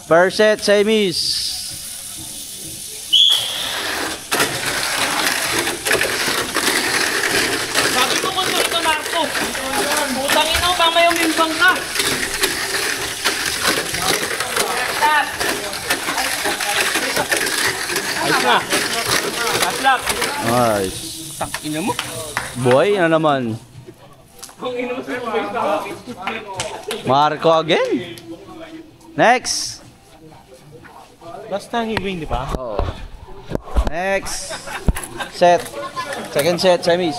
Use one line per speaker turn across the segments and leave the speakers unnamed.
Per set, semis.
Sabi ko kung ito Marco. Putang ina mo, mamaya umimbang ka. Ayos na. Aslap.
Nice.
Tak ina mo.
Boy, ano naman? Marco again. Next.
Basta hiwing, di ba?
Oh. Next. Set. Second set, semis.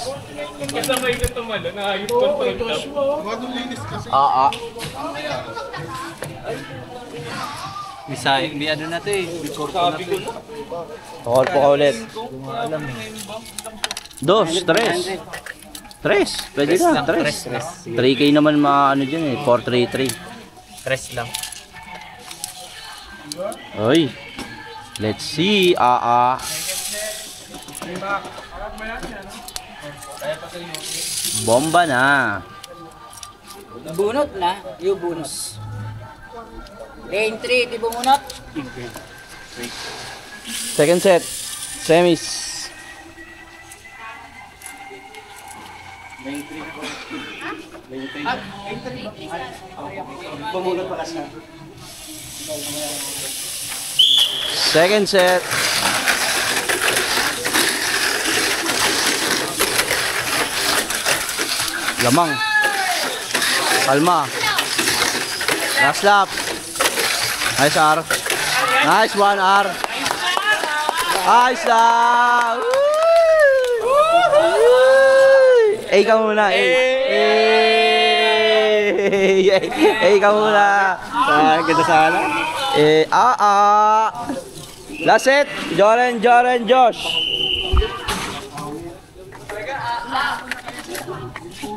Kasabay ko tumalo, nakayos control top.
May ano na to eh.
Sabi ko na.
Call po ka ulit. Dos, tres. Tres. Pwede na, tres. 3K naman ano dyan eh. 433.
Press lang.
Oy. Let's see. Bomba na.
Bunot na, yung bonus. Lane 3, di bumunot?
Second set. Semis. Second set. Lamang. Kalma. Last lap. Nice R. Nice one R. Nice lap. Eh, ka muna. Eh, ka muna.
Ganda sana.
Last set. Joren, Josh.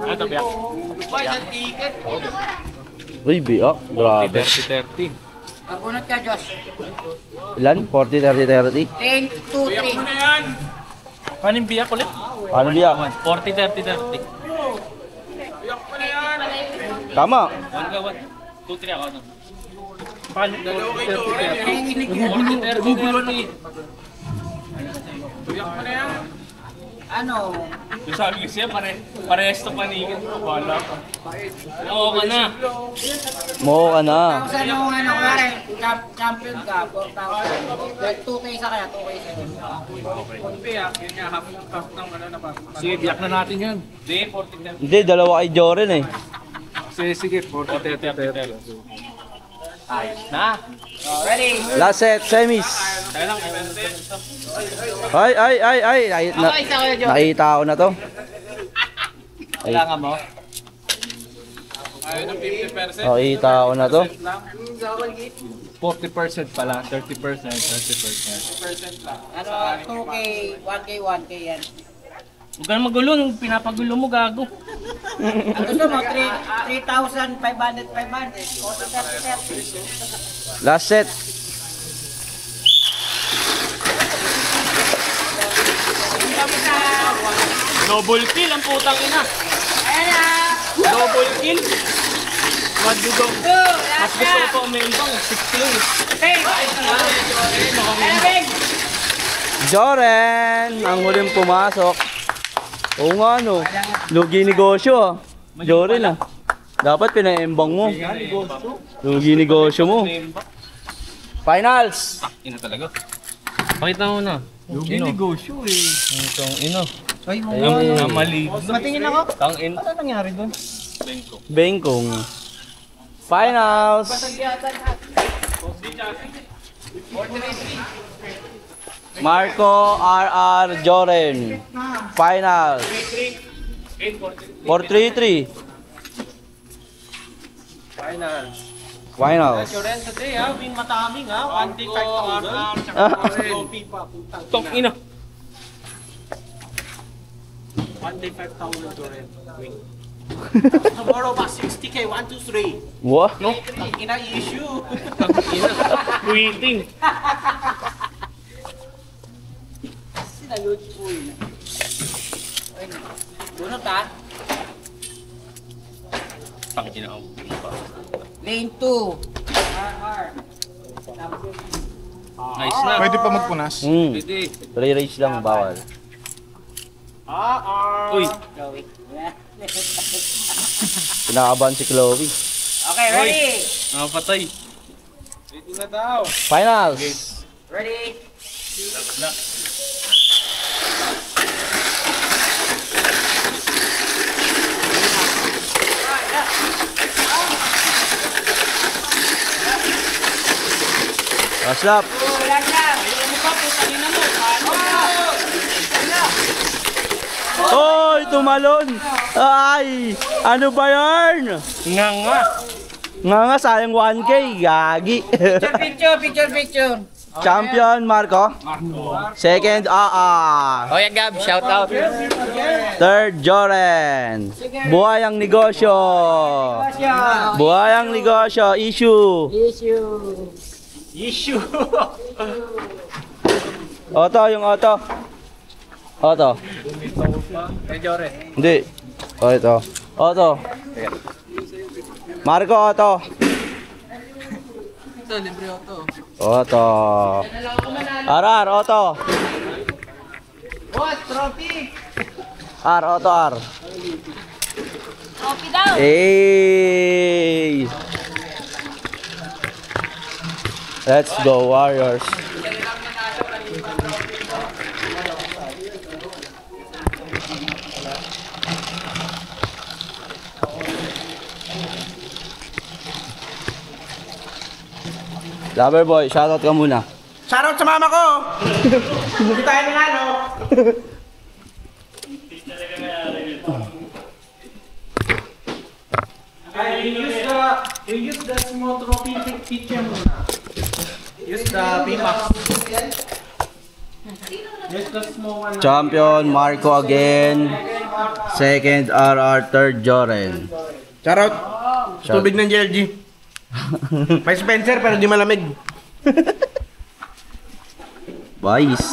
Ano biyak?
Uy, biyak. Grabe.
30-30.
Bunot ka, Josh.
Ilan? 40, 30, 30?
Lane 2, 3.
Ano yung biyak ulit?
Ano biyak?
40-30-30.
Tama.
2-3 ako. Paano? 40-30-30.
Ano?
Yung sabi ko siya, parehas to panigan. Wala pa. Oo ka na.
Mo ka na.
Saan yung ano, kare, champion ka, 4,000. 2K sa kaya, 2K sa
Sige, biyak na natin yan. Hindi, 40-30.
Hindi, dalawa kay Joren eh.
Sige, 40-30. Ayos na.
Ready?
Last set, semis.
Kaya lang,
Ay.
Okay, isa kayo, Josh.
Nakita ko na to.
kailangan mo.
Nakita ko na to.
40% pala, 30%, 30%.
Ano, 2K, 1K, 1K yan.
Huwag ka na magulo, nung pinapagulo mo, gago.
Ang gusto mo, 3,500, 40, 30, 30.
Last set.
Double kill ang putang ina.
Ayan na!
Double kill. Madugong. Mas gusto ko pa umiimbang, 60 yun.
Hey! Hey!
Joren, ang huling pumasok. Oo nga no. Lugi negosyo ah. Joren ah. Dapat pinaembang mo. Lugi negosyo mo. Finals.
Ina talaga. Pakita mo na.
Lugi negosyo eh.
Itong ino.
Ay, mo
Ang mali.
Matingin ako.
Tang in.
Ano nangyari doon?
Bengkong. Finals. Marco RR Joren. Finals. 433. Finals.
Joren today ha, win mataming ha. 1,500. Tong ina. 1,500 Joren. Win. Tomorrow pa 60K, 1, 2, 3.
Wah.
No? Ina issue. Ina. Quitting.
Sinalod po yun. Bunot ha?
Pang ina ako.
Lane 2. RR.
Nice na.
Pwede pa magpunas.
Pwede.
3 race lang, bawal.
Uy.
Kinakabahan si Chloe.
Okay, ready?
Nakapatay.
Finals!
Ready?
Last lap.
Wala na.
Oy, tumalon! Ay! Ano ba yarn?
Nga nga.
Nga sayang 1K. Gagi.
Picture.
Champion, Marco. Second,
Oh, yeah, Gab, shout out.
Third, Joren. Buhay ang negosyo. Buhay ang negosyo. Issue.
Issue.
Auto, yung auto. Auto. Hindi. Oh, ito. Auto. Marco, auto.
Ito, libre auto.
Auto. R, auto.
What? Trophy?
R, auto, R.
Trophy daw.
Hey! Let's go, Warriors. Loverboy, shoutout ka muna.
Shoutout sa mama ko! Hindi tayo nanalo! You use the small trophy picture muna. Use the PMAX. Use the small one.
Champion, Marco again. Second, RR. Third, Joren.
Shoutout! Tubig ng JLG. May Spencer pero di malamig.
Boys.